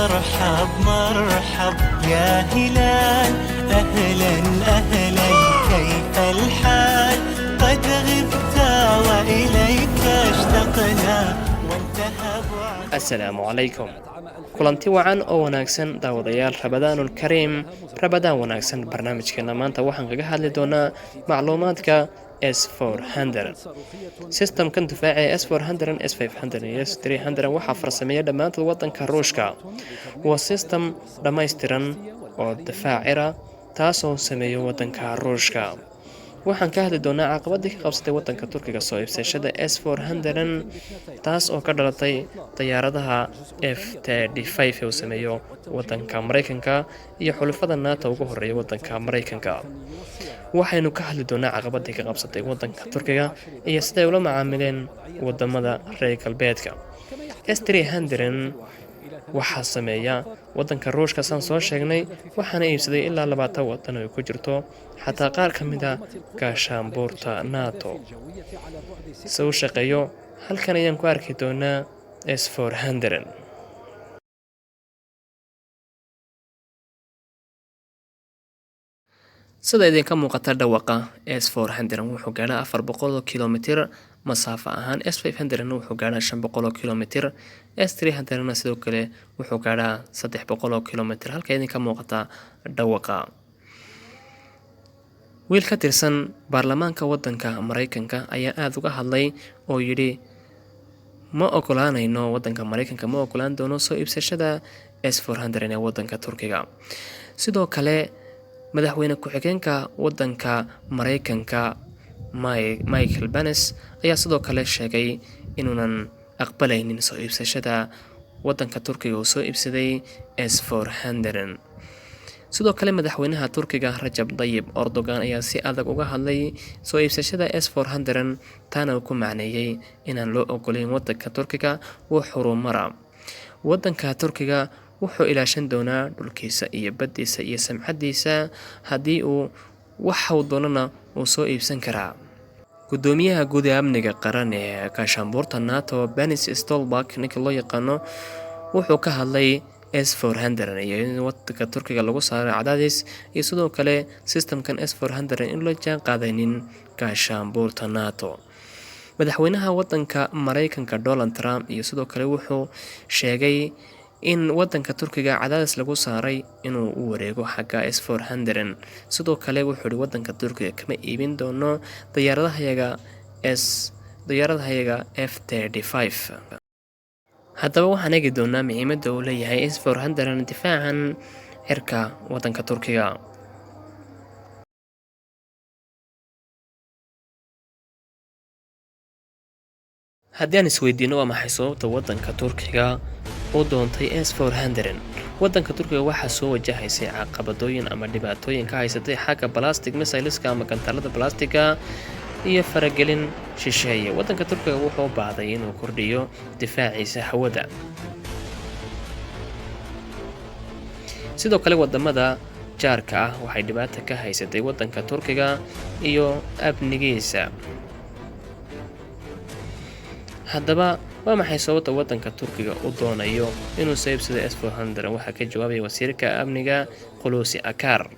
مرحب مرحب يا هلال أهلا أهلا كيف الحال قد غبت وإليك اشتقنا وانتهى بعد. السلام عليكم kulanti wacan oo wanaagsan daawadayaal rabadaanul kariim rabadaan wanaagsan barnaamijkeena maanta waxaan kaga hadli doonaa macluumaadka S400 systemkan difaaca S400 S500 iyo S300 waxaa farsameeya dhammaantood wadanka Ruushka waa system dhammaystiran oo difaacira taasoo sameeyo wadanka Ruushka waxaan ka hadli doonaa caqabadii ka qabsatay wadanka Turkiga soo iibsashada S400 taas oo ka dhalatay diyaaradaha F-35 ee sameeyo wadanka Mareykanka iyo xulafada NATO ugu horeeya wadanka Mareykanka waxaynu ka hadli doonaa caqabadii ka qabsatay wadanka Turkiga iyo sida ay ula macaamileen wadamada reer galbeedka S300 waxaa sameeya wadanka Ruushka san soo sheegnay waxaana iibsaday ilaa 20 wadan oo ku jirto xataa qaar ka mid ah gaashaanbuurta NATO soo shaqeeyo halkan ayaan ku arki doonaa S400 sida idinka muuqata dhawaqa S400 wuxuu gaadhaa 400 kilomitir masaafo ahaan S500 wuxuu gaadhaa 500 kilomitir S300 sidoo kale wuxuu gaadhaa 300 kilomitir halka idinka muuqata dhawaqa wiil ka tirsan baarlamaanka wadanka Mareykanka ayaa aad uga hadlay oo yiri ma ogolaanayno wadanka Mareykanka ma ogolaan doono soo iibsashada S400 ee wadanka Turkiga sidoo kale madaxweyne ku-xigeenka wadanka Mareykanka Michael Pence ayaa sidoo kale sheegay inuunan aqbalaynin soo iibsashada wadanka Turkiga oo soo iibsaday S400 sidoo kale madaxweynaha Turkiga Rajab Tayyip Erdogan ayaa si adag uga hadlay soo iibsashada S400 taana ku macneeyay inaan loo ogolayn wadanka Turkiga oo xurumara wadanka Turkiga wuxuu ilaashan doonaa dhulkiisa iyo baddiisa iyo samcadiisa haddii uu waxa uu doonana uu soo iibsan karaa gudoomiyaha guud ee amniga qaran ee gaashaanbuurta NATO Jens Stoltenberg ninka loo yaqaano wuxuu ka hadlay S400 iyo in wadanka Turkiga lagu saaray cadaadis iyo sidoo kale systemkan S400 in loo jaan qaadaynin gaashaanbuurta NATO madaxweynaha wadanka Mareykanka Donald Trump iyo sidoo kale wuxuu sheegay in wadanka Turkiga cadaadis lagu saaray inuu u wareego xagga S400 sidoo kale wuxuu wadanka Turkiga kama iibin doono diyaaradaha F-35 haddaba waxaan eegi doonaa muhiimadda uu leeyahay S400 difaacan cirka wadanka Turkiga haddii aan isweydiino waa maxay sababta wadanka Turkiga oo doontay S400 wadanka Turkiga waxaa soo wajahaysay caqabadooyin ama dhibaatooyin ka haysatay xagga plastic missileska ama gantaallada plastiga iyo faragelin shisheeye wadanka Turkiga wuxuu baaday inuu kordhiyo difaaciisa hawada sidoo kale wadamada jaarka ah waxay dhibaato ka haysatay wadanka Turkiga iyo amnigiisa haddaba waa maxay sababta wadanka Turkiga u doonayo inuu soo iibsado S400 waxa ka jawaabay wasiirka amniga Hulusi Akar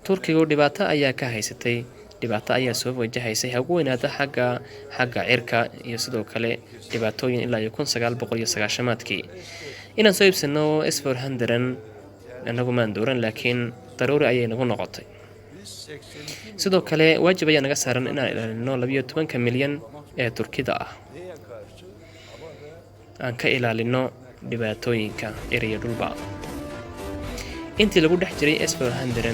Turkiga dhibaato ayaa soo wajahaysay haweenada xagga cirka iyo sidoo kale dhibaatooyin ilaa 1990-maadkii inaan soo iibsano S400 anagu maan dooran laakiin daruuri ayay nagu noqotay sidoo kale waajib ayaa naga saaran inaan ilaalino 12 milyan ee Turkida ah aan ka ilaalino dhibaatooyinka eriya dhulba intii lagu dhex jiray S400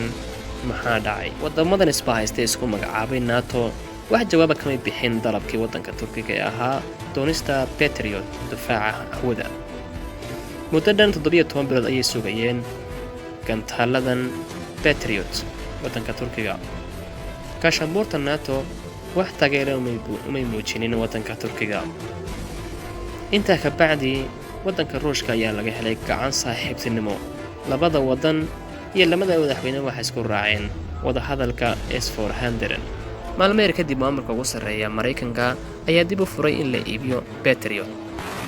maxaa dhacay wadamadan isbahaystay isku magacaabay NATO wax jawaab kama bixin dalabkii wadanka Turkiga ee ahaa doonista Patriot difaaca hawada muddadan 17 bilood ayay sugayeen gantaaladan Patriot wadanka Turkiga gaashaanbuurta NATO wax taageero umay muujinin wadanka Turkiga inta ka bacdi wadanka Ruushka ayaa laga helay gacan saaxiibtinimo labada wadan iyo lamada madaxweyne waxay isku raaceen wada hadalka S400 maalmeer kadib maamulka ugu sareeya Mareykanka ayaa dib u furay in la iibiyo Patriot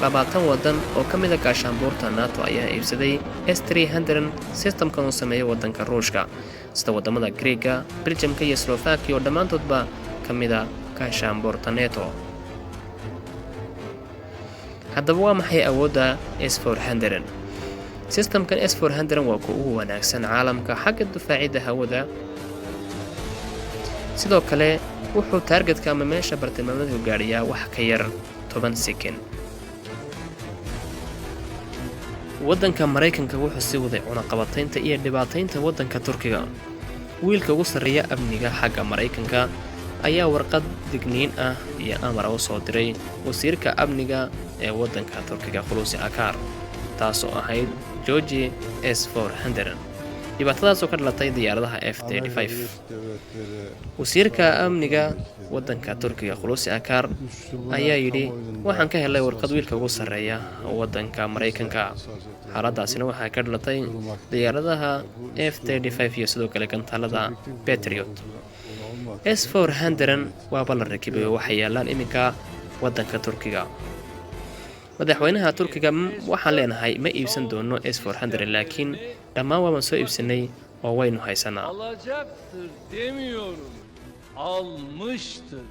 20 wadan oo ka mid ah gaashaanbuurta NATO ayaa iibsaday S300 systemkan uu sameeyay wadanka Ruushka sida wadamada Greega, Belgiumka iyo Slovakia oo dhammaantoodba ka mid ah gaashaanbuurta NATO. haddaba waa maxay awoodda S400? systemkan S400 waa kuwa ugu wanaagsan caalamka xagga difaacidda hawada, sidoo kale wuxuu taargetka ama meesha bartilmaameedku gaadhiyaa wax ka yar 10 sekin. waddanka Mareykanka wuxuu sii waday cunaqabataynta iyo dhibaataynta waddanka Turkiga. wiilka ugu sarreeya amniga xagga Mareykanka ayaa warqad digniin ah iyo amar u soo diray wasiirka amniga ee waddanka Turkiga Hulusi Akar, taasoo ahayd Georgi S400. dhibaatadaasoo ka dhalatay diyaaradaha F-35. wasiirka amniga waddanka Turkiga Hulusi Akar ayaa yidhi waxaan ka helay warqad wiilka ugu sarreeya waddanka Mareykanka. xaaladaasina waxaa ka dhalatay diyaaradaha F-35 iyo sidoo kale gantaalada Patriot. S400 waaba la rakibay oo waxay yaalaan iminka waddanka Turkiga. madaxweynaha Turkiga waxaan leenahay ma iibsan doono S400 laakiin dhammaan waan soo iibsanay oo waynu haysanaa. Alacaktır demiyorum, almıştır.